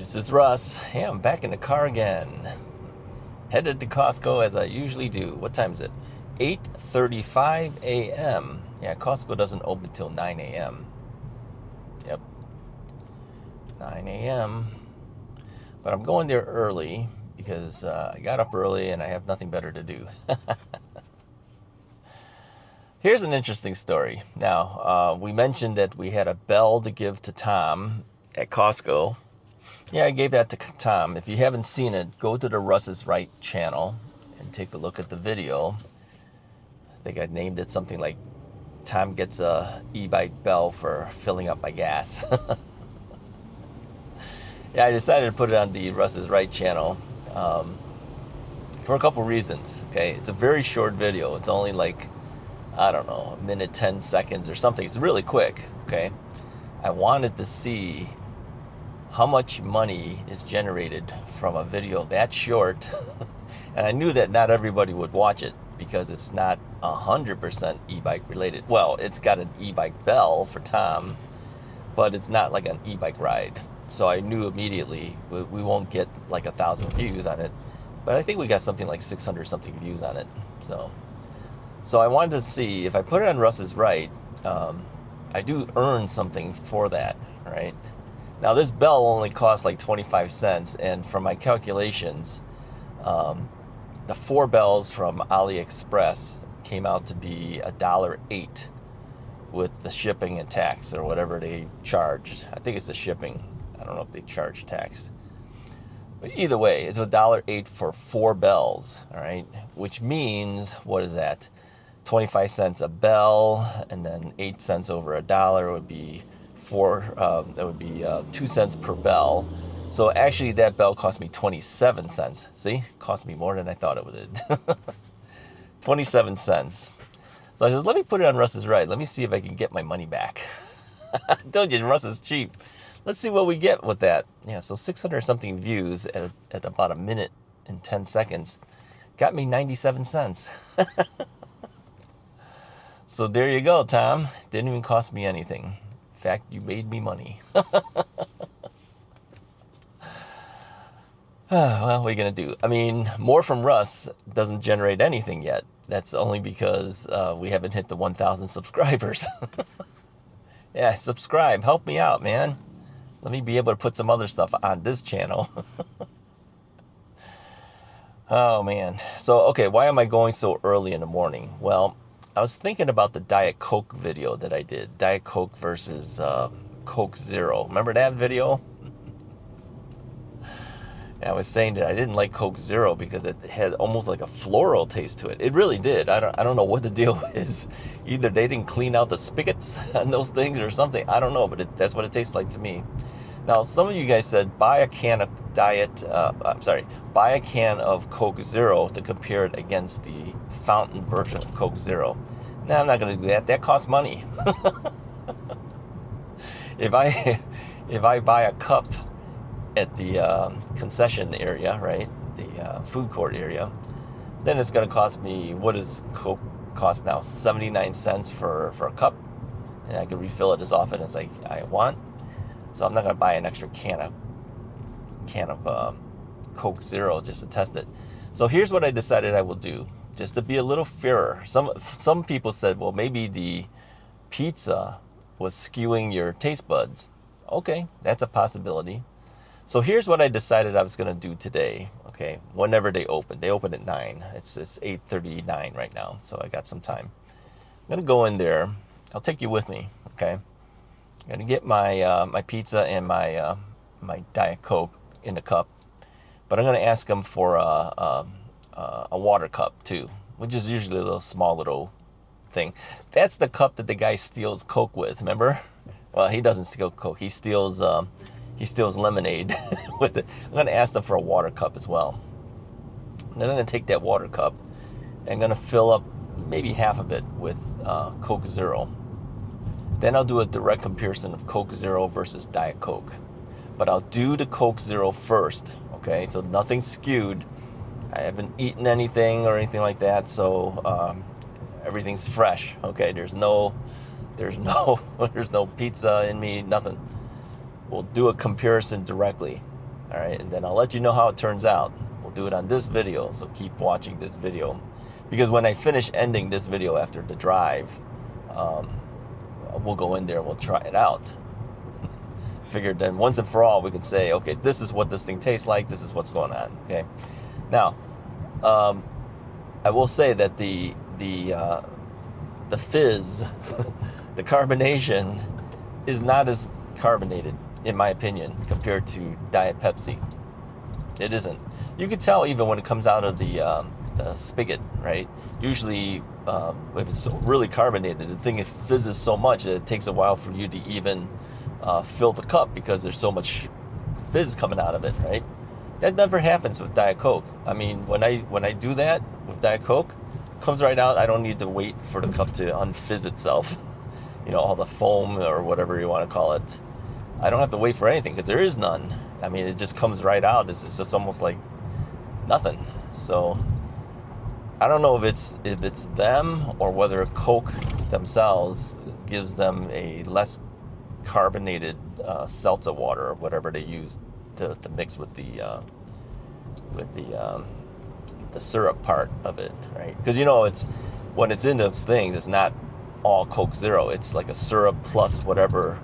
This is Russ. Hey, I'm back in the car again. Headed to Costco as I usually do. What time is it? 8:35 a.m. Yeah, Costco doesn't open till 9 a.m. Yep, 9 a.m. But I'm going there early because I got up early and I have nothing better to do. Here's an interesting story. Now, we mentioned that we had a bell to give to Tom at Costco. Yeah, I gave that to Tom. If you haven't seen it, go to the Russ is Right channel and take a look at the video. I think I named it something like Tom gets a e-bike bell for filling up my gas. Yeah, I decided to put it on the Russ is Right channel for a couple reasons. Okay, it's a very short video. It's only like, I don't know, a minute, 10 seconds or something. It's really quick. Okay, I wanted to see how much money is generated from a video that short. And I knew that not everybody would watch it because it's not 100% e-bike related. Well, it's got an e-bike bell for Tom, but it's not like an e-bike ride. So I knew immediately we won't get like 1,000 views on it, but I think we got something like 600 something views on it. So I wanted to see if I put it on Russ is Right, I do earn something for that, right? Now this bell only costs like 25 cents, and from my calculations, the 4 bells from AliExpress came out to be $1.08 with the shipping and tax or whatever they charged. I think it's the shipping. I don't know if they charge tax. But either way, it's $1.08 for 4 bells, all right? Which means, what is that? 25 cents a bell, and then 8 cents over $1 would be that would be 2 cents per bell. So actually that bell cost me 27 cents. See, cost me more than I thought it would. 27 cents. So I said, let me put it on Russ is Right. Let me see if I can get my money back. I told you Russ is cheap. Let's see what we get with that. Yeah, so 600 something views at about a minute and 10 seconds got me 97 cents. So there you go, Tom. Didn't even cost me anything. In fact, you made me money. Well, what are you going to do? I mean, more from Russ doesn't generate anything yet. That's only because we haven't hit the 1,000 subscribers. Yeah, subscribe. Help me out, man. Let me be able to put some other stuff on this channel. Oh, man. So, okay, why am I going so early in the morning? Well, I was thinking about the Diet Coke video that I did. Diet Coke versus Coke Zero. Remember that video? And I was saying that I didn't like Coke Zero because it had almost like a floral taste to it. It really did. I don't know what the deal is. Either they didn't clean out the spigots on those things or something. I don't know, but that's what it tastes like to me. Now, some of you guys said buy a can of buy a can of Coke Zero to compare it against the fountain version of Coke Zero. No, I'm not going to do that. That costs money. If I buy a cup at the concession area, right, the food court area, then it's going to cost me, what does Coke cost now? 79 cents for a cup, and I can refill it as often as I want. So I'm not going to buy an extra can of Coke Zero just to test it. So here's what I decided I will do, just to be a little fairer. Some people said, well, maybe the pizza was skewing your taste buds. Okay, that's a possibility. So here's what I decided I was going to do today, okay, whenever they open. They open at 9. It's 8:39 right now, so I got some time. I'm going to go in there. I'll take you with me, okay? I'm going to get my pizza and my Diet Coke in the cup, but I'm going to ask them for a water cup too, which is usually a little thing. That's the cup that the guy steals Coke with, remember? Well, he doesn't steal Coke. He steals lemonade with it. I'm going to ask them for a water cup as well. And then I'm going to take that water cup and I'm going to fill up maybe half of it with Coke Zero. Then I'll do a direct comparison of Coke Zero versus Diet Coke. But I'll do the Coke Zero first, okay? So nothing's skewed. I haven't eaten anything or anything like that, so everything's fresh, okay? There's no pizza in me, nothing. We'll do a comparison directly. All right, and then I'll let you know how it turns out. We'll do it on this video, so keep watching this video. Because when I finish ending this video after the drive, um, we'll go in there and we'll try it out. Figured then once and for all we can say, okay, this is what this thing tastes like, this is what's going on. Okay, now I will say that the fizz, the carbonation, is not as carbonated, in my opinion, compared to Diet Pepsi. It isn't. You can tell even when it comes out of the spigot, right? Usually, if it's really carbonated, the thing fizzes so much that it takes a while for you to even fill the cup because there's so much fizz coming out of it, right? That never happens with Diet Coke. I mean, when I do that with Diet Coke, it comes right out. I don't need to wait for the cup to unfizz itself. You know, all the foam or whatever you want to call it. I don't have to wait for anything because there is none. I mean, it just comes right out. It's almost like nothing. So I don't know if it's them or whether Coke themselves gives them a less carbonated seltzer water or whatever they use to mix with the syrup part of it, right? Because you know, it's when it's in those things, it's not all Coke Zero. It's like a syrup plus whatever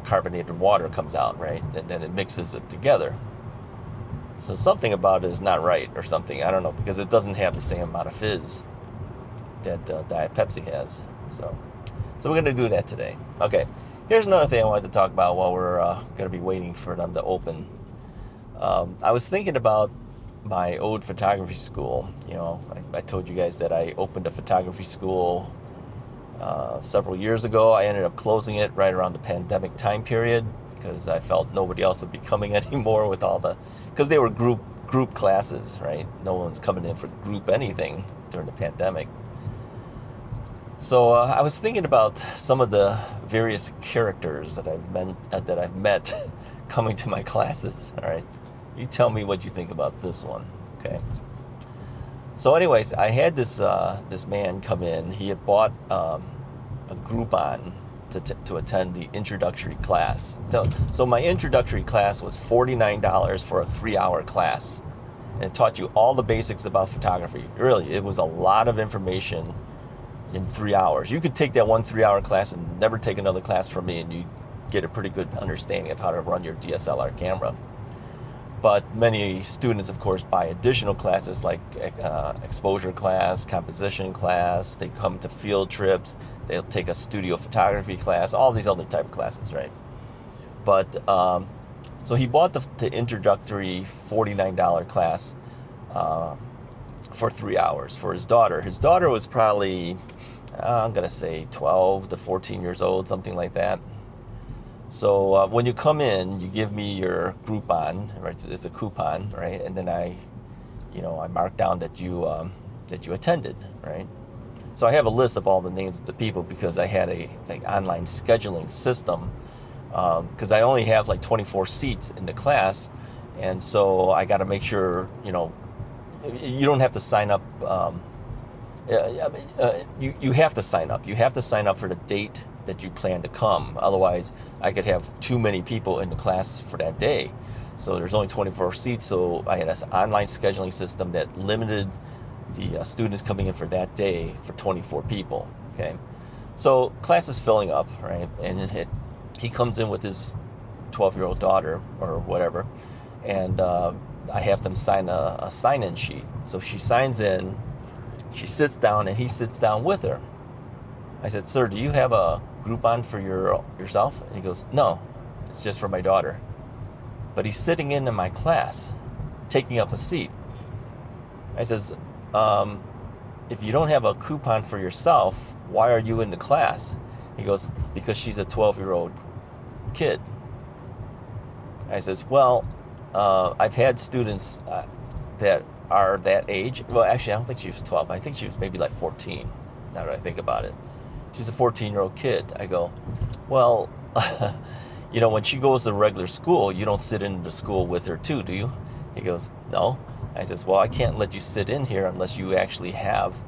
carbonated water comes out, right? And then it mixes it together. So something about it is not right or something. I don't know, because it doesn't have the same amount of fizz that Diet Pepsi has. So we're going to do that today. Okay, here's another thing I wanted to talk about while we're going to be waiting for them to open. I was thinking about my old photography school. You know, I told you guys that I opened a photography school several years ago. I ended up closing it right around the pandemic time period because I felt nobody else would be coming anymore with all because they were group classes, right? No one's coming in for group anything during the pandemic. So I was thinking about some of the various characters that I've met coming to my classes. All right, you tell me what you think about this one, okay? So, anyways, I had this man come in. He had bought a Groupon to attend the introductory class. So my introductory class was $49 for a 3-hour class, and it taught you all the basics about photography. Really, it was a lot of information in 3 hours. You could take that one 3-hour class and never take another class from me, and you get a pretty good understanding of how to run your DSLR camera. But many students, of course, buy additional classes like exposure class, composition class. They come to field trips. They'll take a studio photography class, all these other type of classes, right? But so he bought the introductory $49 class for 3 hours for his daughter. His daughter was probably, I'm going to say 12 to 14 years old, something like that. So when you come in, you give me your Groupon, right? It's a coupon, right? And then I mark down that you attended, right? So I have a list of all the names of the people because I had a online scheduling system because I only have like 24 seats in the class, and so I got to make sure you don't have to sign up. You have to sign up. You have to sign up for the date that you plan to come. Otherwise, I could have too many people in the class for that day. So there's only 24 seats, so I had an online scheduling system that limited the students coming in for that day for 24 people, okay? So class is filling up, right? And he comes in with his 12-year-old daughter or whatever, and I have them sign a sign-in sheet. So she signs in, she sits down, and he sits down with her. I said, "Sir, do you have a Groupon for yourself?" And he goes, "No, it's just for my daughter." But he's sitting in my class, taking up a seat. I says, "If you don't have a coupon for yourself, why are you in the class?" He goes, "Because she's a 12-year-old kid." I says, "Well, I've had students that are that age." Well, actually, I don't think she was 12. I think she was maybe like 14, now that I think about it. She's a 14-year-old kid. I go, "Well, when she goes to regular school, you don't sit in the school with her too, do you?" He goes, "No." I says, "Well, I can't let you sit in here unless you actually have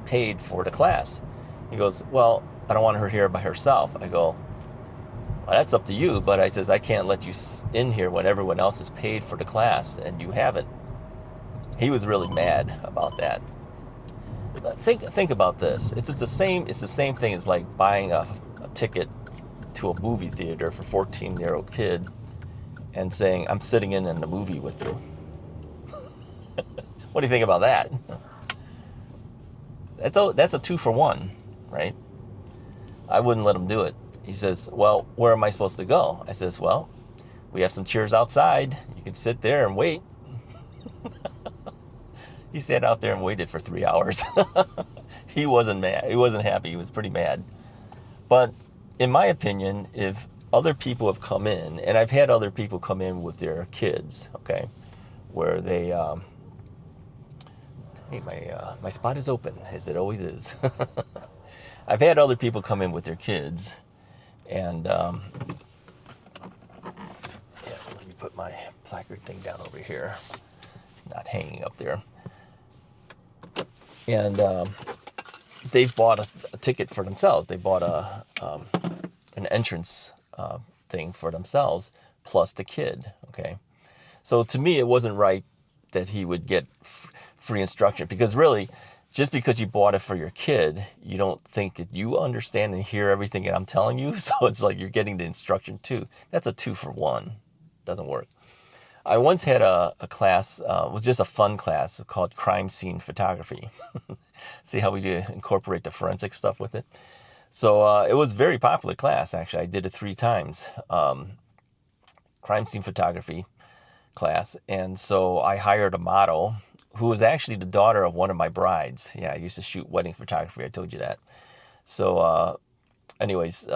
paid for the class." He goes, "Well, I don't want her here by herself." I go, Well, that's up to you, but I says, I can't let you in here when everyone else has paid for the class and you haven't. He was really mad about that. Think about this. It's the same thing as like buying a ticket to a movie theater for 14-year-old kid and saying, I'm sitting in the movie with you. What do you think about that? That's a 2-for-1, right? I wouldn't let him do it. He says, well, where am I supposed to go? I says, well, we have some chairs outside. You can sit there and wait. He sat out there and waited for 3 hours. He wasn't mad. He wasn't happy. He was pretty mad. But in my opinion, if other people have come in, and I've had other people come in with their kids, okay, where they, hey, my spot is open, as it always is. I've had other people come in with their kids, and yeah, let me put my placard thing down over here, not hanging up there. And they've bought a ticket for themselves. They bought an entrance thing for themselves, plus the kid, okay? So to me, it wasn't right that he would get free instruction, because really, just because you bought it for your kid, you don't think that you understand and hear everything that I'm telling you. So it's like you're getting the instruction too. That's a 2-for-1. Doesn't work. I once had a class, it was just a fun class called crime scene photography. See how we do incorporate the forensic stuff with it? So it was a very popular class, actually. I did it 3 times. Crime scene photography class. And so I hired a model who was actually the daughter of one of my brides. Yeah, I used to shoot wedding photography. I told you that. So anyways,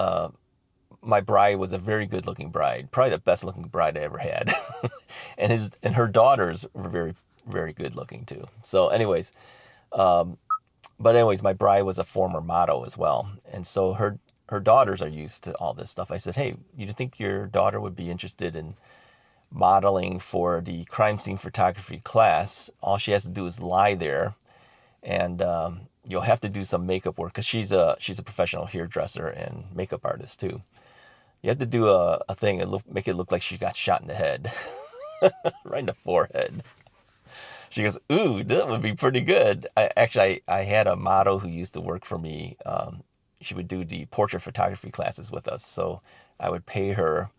my bride was a very good looking bride, probably the best looking bride I ever had. and her daughters were very, very good looking too. So anyways, my bride was a former model as well. And so her daughters are used to all this stuff. I said, hey, you think your daughter would be interested in modeling for the crime scene photography class? All she has to do is lie there, and you'll have to do some makeup work, because she's a professional hairdresser and makeup artist too. You have to do a thing and make it look like she got shot in the head. Right in the forehead. She goes, ooh, that would be pretty good. I had a model who used to work for me. She would do the portrait photography classes with us. So I would pay her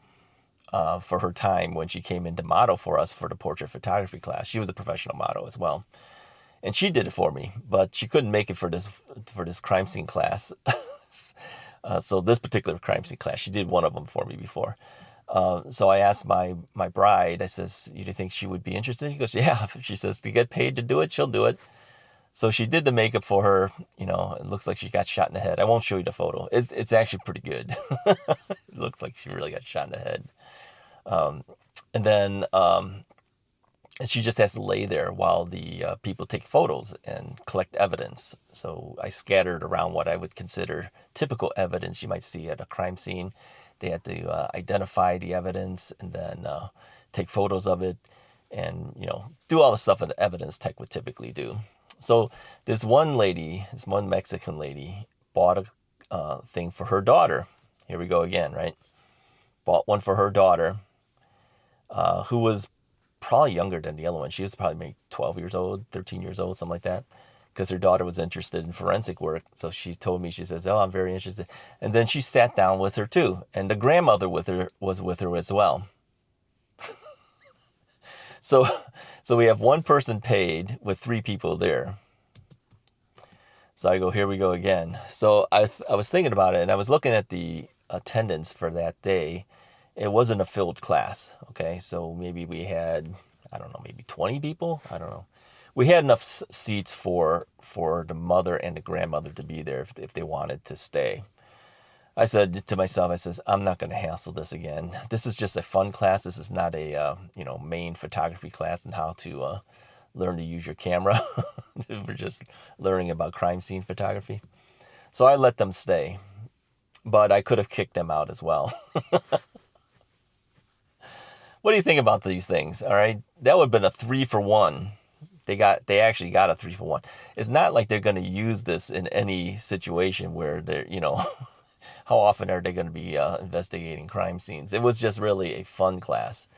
for her time when she came in to model for us for the portrait photography class. She was a professional model as well. And she did it for me, but she couldn't make it for this crime scene class. So this particular crime scene class, she did one of them for me before. So I asked my bride, I says, you think she would be interested? She goes, yeah. She says, to get paid to do it, she'll do it. So she did the makeup for her. It looks like she got shot in the head. I won't show you the photo. It's actually pretty good. It looks like she really got shot in the head. And then and she just has to lay there while the people take photos and collect evidence. So I scattered around what I would consider typical evidence you might see at a crime scene. They had to identify the evidence and then take photos of it, and do all the stuff that evidence tech would typically do. So this one Mexican lady, bought a thing for her daughter. Here we go again, right? Bought one for her daughter, who was probably younger than the other one. She was probably maybe 12 years old, 13 years old, something like that, because her daughter was interested in forensic work. So she told me, she says, oh, I'm very interested. And then she sat down with her too. And the grandmother was with her as well. So we have one person paid with 3 people there. So I go, here we go again. So I was thinking about it, and I was looking at the attendance for that day. It wasn't a filled class, okay? So maybe we had, I don't know, maybe 20 people? I don't know. We had enough seats for the mother and the grandmother to be there if they wanted to stay. I said to myself, I says, I'm not going to hassle this again. This is just a fun class. This is not a main photography class and how to learn to use your camera. We're just learning about crime scene photography. So I let them stay, but I could have kicked them out as well. What do you think about these things? All right, that would have been a 3-for-1. They actually got a 3-for-1. It's not like they're going to use this in any situation where they're how often are they going to be investigating crime scenes? It was just really a fun class.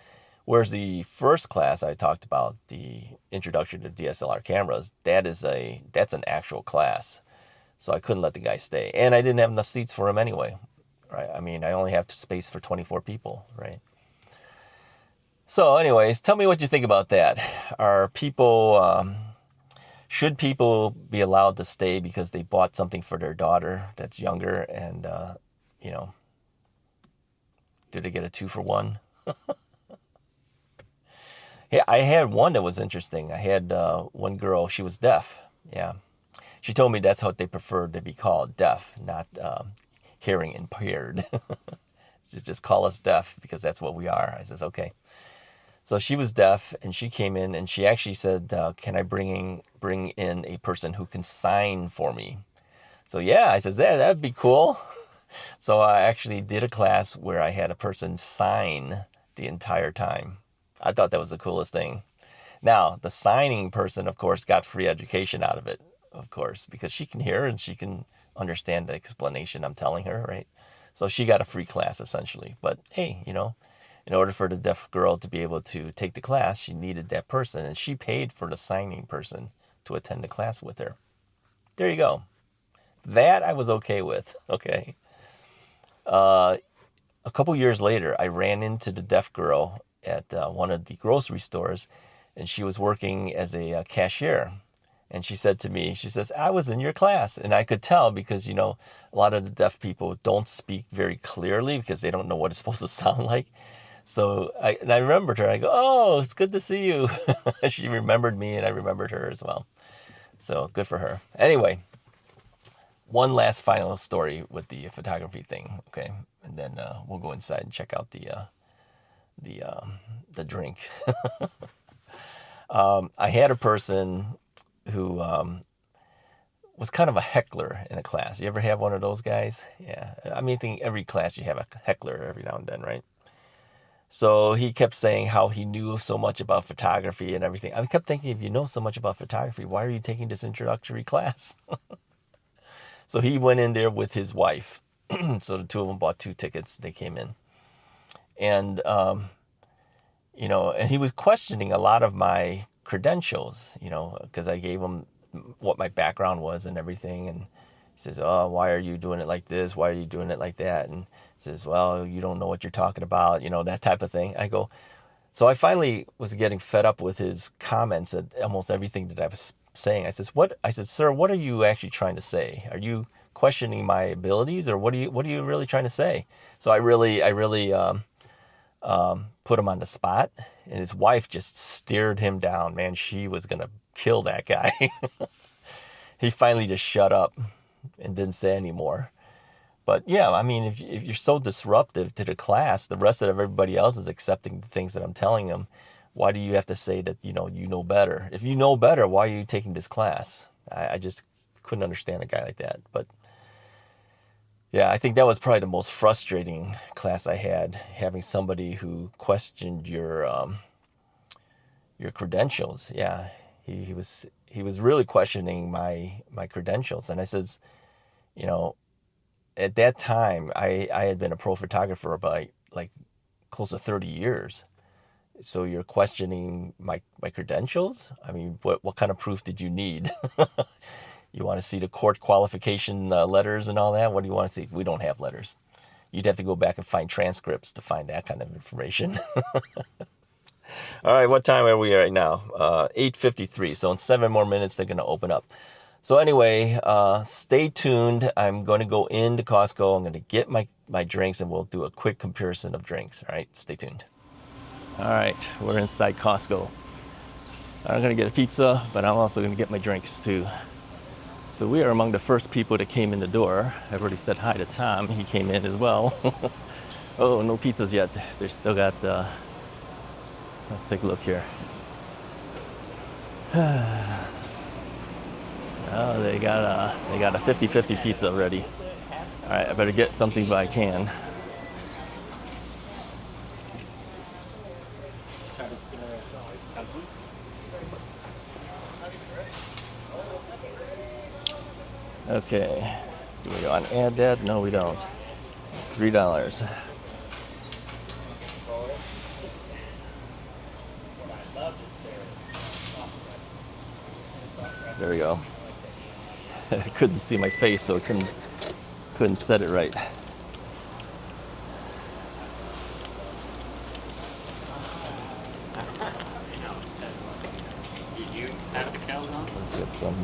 Whereas the first class I talked about, the introduction to DSLR cameras, that's an actual class. So I couldn't let the guy stay. And I didn't have enough seats for him anyway, right? I mean, I only have space for 24 people, right? So anyways, tell me what you think about that. Should people be allowed to stay because they bought something for their daughter that's younger, and, do they get a 2-for-1? Yeah, I had one that was interesting. I had one girl, she was deaf. Yeah. She told me that's what they preferred to be called, deaf, not hearing impaired. Just call us deaf because that's what we are. I says, okay. So she was deaf, and she came in, and she actually said, can I bring in a person who can sign for me? So yeah, I says, that'd be cool. So I actually did a class where I had a person sign the entire time. I thought that was the coolest thing. Now, the signing person, of course, got free education out of it, of course, because she can hear and she can understand the explanation I'm telling her, right? So she got a free class, essentially. But hey, in order for the deaf girl to be able to take the class, she needed that person, and she paid for the signing person to attend the class with her. There you go. That I was okay with, okay? A couple years later, I ran into the deaf girl at one of the grocery stores, and she was working as a cashier. And she said to me, she says, I was in your class. And I could tell because, a lot of the deaf people don't speak very clearly because they don't know what it's supposed to sound like. So I remembered her. I go, oh, it's good to see you. She remembered me, and I remembered her as well. So good for her. Anyway, one last final story with the photography thing, okay? And then we'll go inside and check out the drink. I had a person who was kind of a heckler in a class. You ever have one of those guys? Yeah. I mean, I think every class you have a heckler every now and then, right? So he kept saying how he knew so much about photography and everything. I kept thinking, if you know so much about photography, why are you taking this introductory class? So he went in there with his wife. So the two of them bought 2 tickets. They came in. And, and he was questioning a lot of my credentials, because I gave him what my background was and everything. And he says, oh, why are you doing it like this? Why are you doing it like that? And he says, well, you don't know what you're talking about, that type of thing. I go, so I finally was getting fed up with his comments at almost everything that I was saying. I said, sir, what are you actually trying to say? Are you questioning my abilities, or what are you really trying to say? So I really put him on the spot, and his wife just stared him down. Man, she was going to kill that guy. He finally just shut up and didn't say anymore. But yeah, I mean, if you're so disruptive to the class, the rest of everybody else is accepting the things that I'm telling them. Why do you have to say that, you know better? If you know better, why are you taking this class? I just couldn't understand a guy like that. But yeah, I think that was probably the most frustrating class I had, having somebody who questioned your credentials. Yeah, he was really questioning my credentials. And I says, at that time, I had been a pro photographer about like close to 30 years. So you're questioning my credentials? I mean, what kind of proof did you need? You want to see the court qualification letters and all that? What do you want to see? We don't have letters. You'd have to go back and find transcripts to find that kind of information. All right, what time are we right now? 8:53. So in 7 more minutes, they're going to open up. So anyway, stay tuned. I'm going to go into Costco. I'm going to get my drinks, and we'll do a quick comparison of drinks. All right, stay tuned. All right, we're inside Costco. I'm going to get a pizza, but I'm also going to get my drinks too. So we are among the first people that came in the door. I've already said hi to Tom. He came in as well. Oh, no pizzas yet. They still got, let's take a look here. Oh, they got a 50-50 pizza ready. All right, I better get something if I can. Okay, do we want to add that? No, we don't. $3. There we go. I couldn't see my face, so I couldn't set it right. Let's get some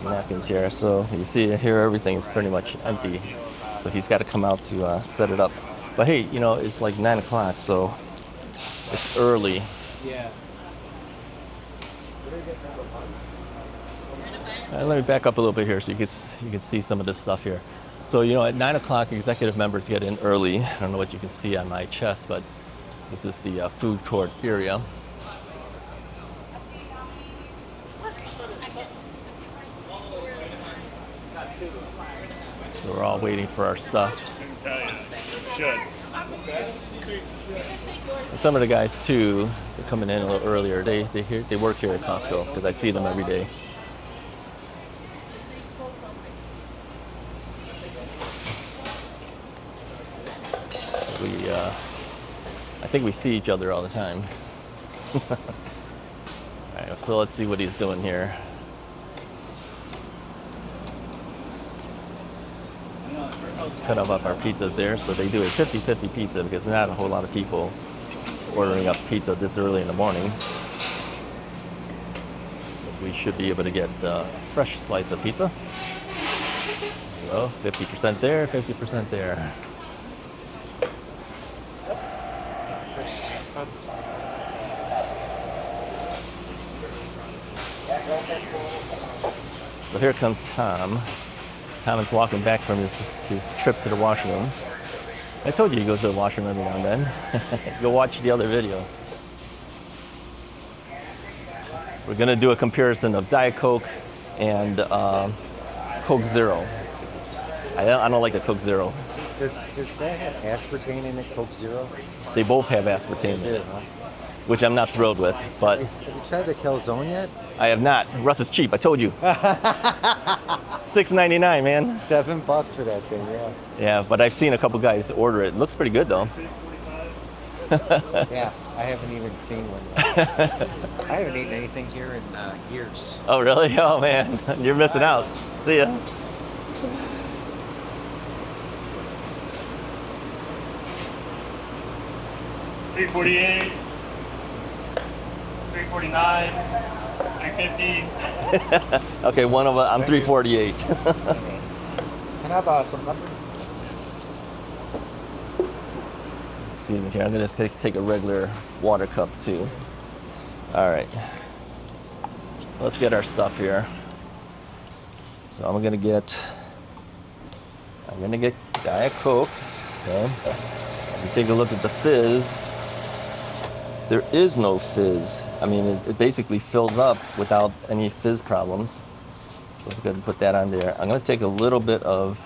napkins here. So you see here, everything is pretty much empty. So he's got to come out to set it up. But hey, you know, it's like 9 o'clock, so it's early. Yeah. Let me back up a little bit here so you can see some of this stuff here. So, you know, at 9 o'clock, executive members get in early. I don't know what you can see on my chest, but this is the food court area. So we're all waiting for our stuff. I can tell you. And some of the guys too, they're coming in a little earlier. They work here at Costco because I see them every day. I think we see each other all the time. All right, so let's see what he's doing here. Let's cut up our pizzas there. So they do a 50-50 pizza because there's not a whole lot of people ordering up pizza this early in the morning. So we should be able to get a fresh slice of pizza. So 50% there, 50% there. So here comes Tom. Tom is walking back from his trip to the washroom. I told you he goes to the washroom every now and then. Go watch the other video. We're gonna do a comparison of Diet Coke and Coke Zero. I don't like the Coke Zero. Does that have aspartame in it, Coke Zero? They both have aspartame in it, which I'm not thrilled with, but... Have you tried the calzone yet? I have not. Russ is cheap, I told you. $6.99, man. $7 for that thing, yeah. Yeah, but I've seen a couple guys order it. It looks pretty good, though. Yeah, I haven't even seen one yet. I haven't eaten anything here in years. Oh, really? Oh, man. You're missing out. See ya. $3.48, $3.49, $3.50. Okay, one of I'm $3.48. Can I have some pepper? Excuse me here. I'm gonna just take a regular water cup too. All right. Let's get our stuff here. So I'm gonna get Diet Coke. Okay. You take a look at the fizz. There is no fizz. I mean, it basically fills up without any fizz problems. So let's go ahead and put that on there. I'm gonna take a little bit of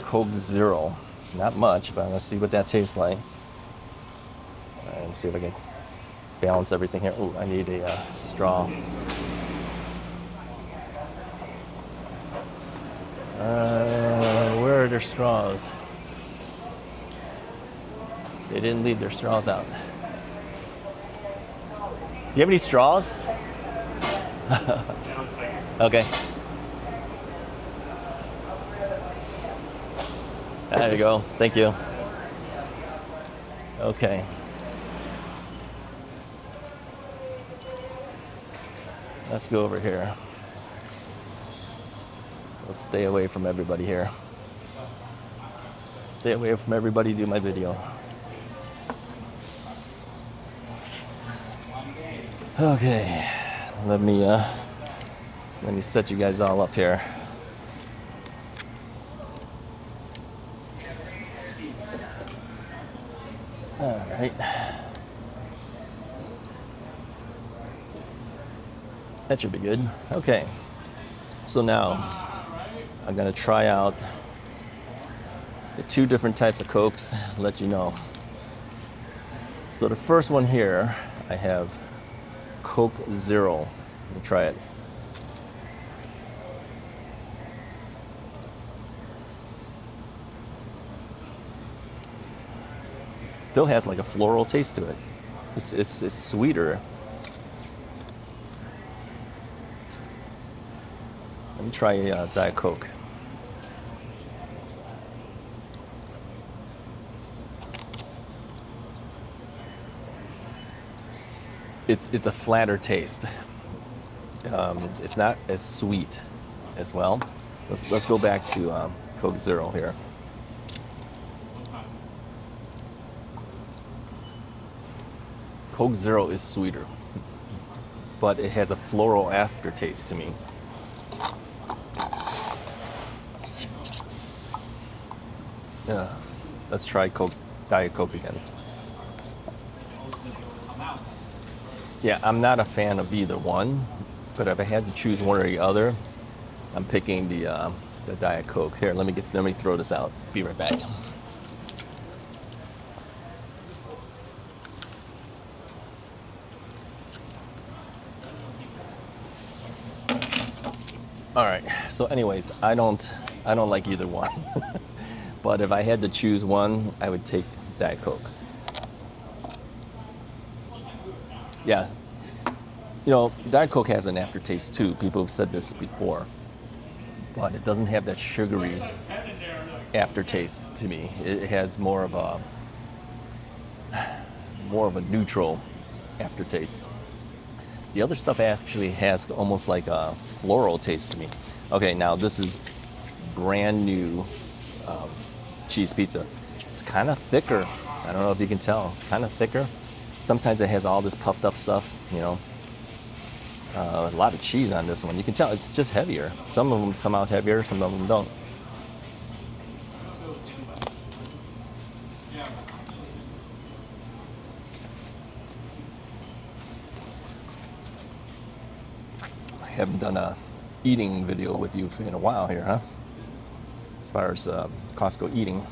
Coke Zero. Not much, but I'm gonna see what that tastes like. All right, let's see if I can balance everything here. Oh, I need a straw. Where are their straws? They didn't leave their straws out. Do you have any straws? Okay. There you go. Thank you. Okay. Let's go over here. Let's stay away from everybody here. Stay away from everybody, do my video. Okay, let me set you guys all up here. All right. That should be good. Okay. So now I'm gonna try out the two different types of Cokes, let you know. So the first one here, I have Coke Zero. Let me try it. Still has like a floral taste to it. It's sweeter. Let me try a Diet Coke. It's a flatter taste. It's not as sweet as well. Let's go back to Coke Zero here. Coke Zero is sweeter, but it has a floral aftertaste to me. Let's try Diet Coke again. Yeah, I'm not a fan of either one, but if I had to choose one or the other, I'm picking the Diet Coke. Here, let me throw this out. Be right back. All right. So, anyways, I don't like either one, but if I had to choose one, I would take Diet Coke. Yeah, you know, Diet Coke has an aftertaste too. People have said this before, but it doesn't have that sugary aftertaste to me. It has more of a neutral aftertaste. The other stuff actually has almost like a floral taste to me. Okay, now this is brand new cheese pizza. It's kind of thicker. I don't know if you can tell. It's kind of thicker. Sometimes it has all this puffed up stuff, you know. A lot of cheese on this one. You can tell it's just heavier. Some of them come out heavier, some of them don't. I haven't done a eating video with you in a while here, huh? As far as Costco eating.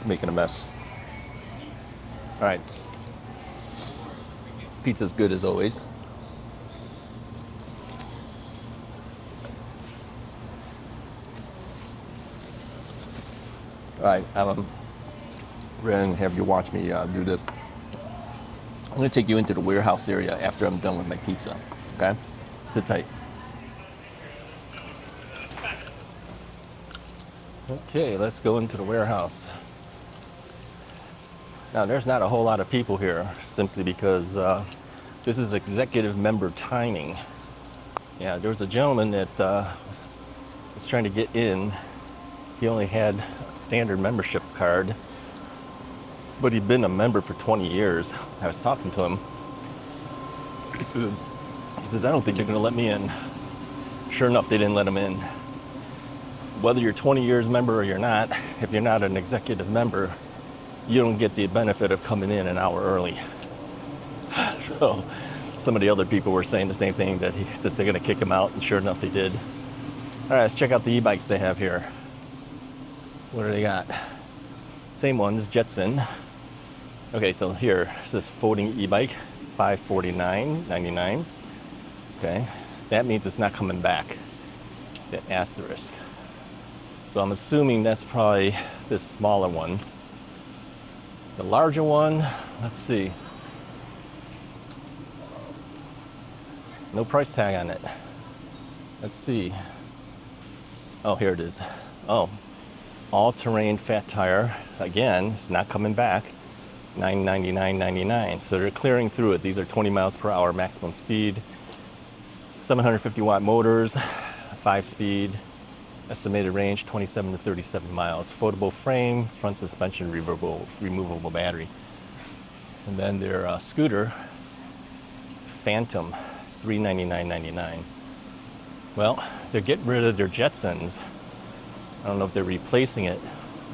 Making a mess. All right. Pizza's good as always. All right, I'm ready to have you watch me do this. I'm going to take you into the warehouse area after I'm done with my pizza. Okay? Sit tight. Okay, let's go into the warehouse. Now, there's not a whole lot of people here, simply because this is executive member timing. Yeah, there was a gentleman that was trying to get in. He only had a standard membership card, but he'd been a member for 20 years. I was talking to him. He says, I don't think they're going to let me in. Sure enough, they didn't let him in. Whether you're 20 years member or you're not, if you're not an executive member, you don't get the benefit of coming in an hour early. So some of the other people were saying the same thing, that he said they're going to kick him out, and sure enough they did. All right, let's check out the e-bikes they have here. What do they got? Same ones, Jetson. Okay, so here, it's this folding e-bike, $549.99. Okay, that means it's not coming back, that asterisk. So I'm assuming that's probably this smaller one. The larger one, let's see. No price tag on it. Let's see. Oh, here it is. Oh, all-terrain fat tire. Again, it's not coming back. $999.99. So they're clearing through it. These are 20 miles per hour maximum speed. 750 watt motors, 5-speed. Estimated range 27 to 37 miles. Foldable frame, front suspension, removable battery. And then their scooter, Phantom, $399.99. Well, they're getting rid of their Jetsons. I don't know if they're replacing it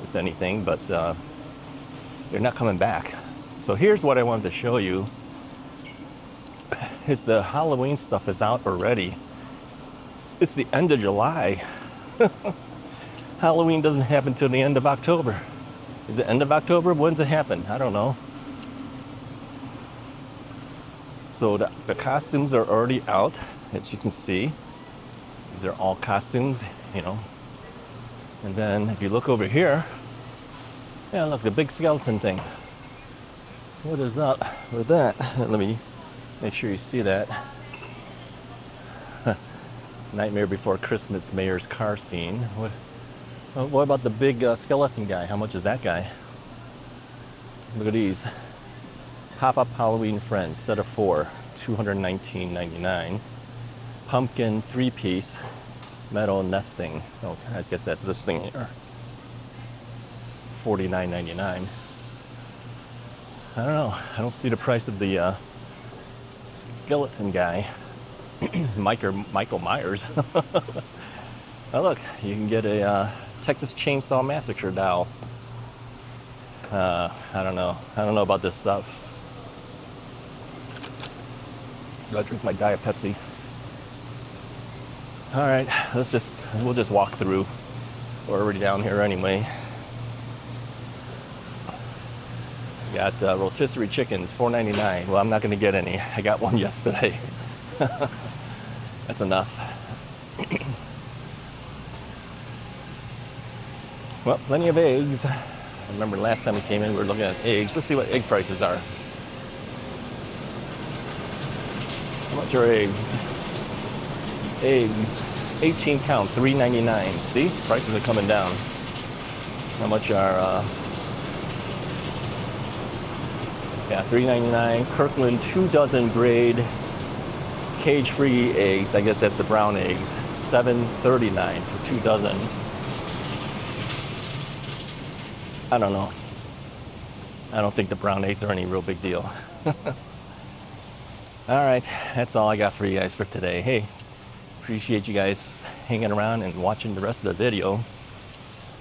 with anything, but they're not coming back. So here's what I wanted to show you. Is the Halloween stuff is out already. It's the end of July. Halloween doesn't happen till the end of October. Is it end of October? When's it happen? I don't know. So the costumes are already out, as you can see. These are all costumes, you know. And then if you look over here, yeah, look, the big skeleton thing. What is up with that? Let me make sure you see that. Nightmare Before Christmas mayor's car scene. What about the big skeleton guy? How much is that guy? Look at these. Pop-up Halloween Friends, set of 4, $219.99. Pumpkin 3-piece, metal nesting. Oh, I guess that's this thing here. $49.99. I don't know. I don't see the price of the skeleton guy. Michael Myers. Oh, look, you can get a Texas Chainsaw Massacre doll. I don't know. I don't know about this stuff. Gotta drink my Diet Pepsi. All right, we'll just walk through. We're already down here anyway. Got rotisserie chickens, $4.99. Well, I'm not gonna get any. I got one yesterday. That's enough. Well, plenty of eggs. I remember last time we came in, we were looking at eggs. Let's see what egg prices are. How much are eggs? Eggs, 18 count, $3.99. See, prices are coming down. How much are, yeah, $3.99. Kirkland 2 dozen grade cage-free eggs. I guess that's the brown eggs. $7.39 for 2 dozen. I don't know. I don't think the brown eggs are any real big deal. All right, that's all I got for you guys for today. Hey, appreciate you guys hanging around and watching the rest of the video.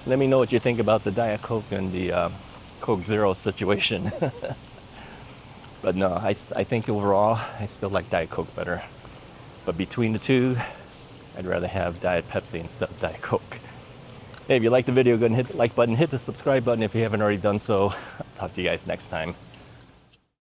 Let me know what you think about the Diet Coke and the Coke Zero situation. But no, I think overall, I still like Diet Coke better. But between the two, I'd rather have Diet Pepsi instead of Diet Coke. Hey, if you liked the video, go ahead and hit the like button, hit the subscribe button if you haven't already done so. I'll talk to you guys next time.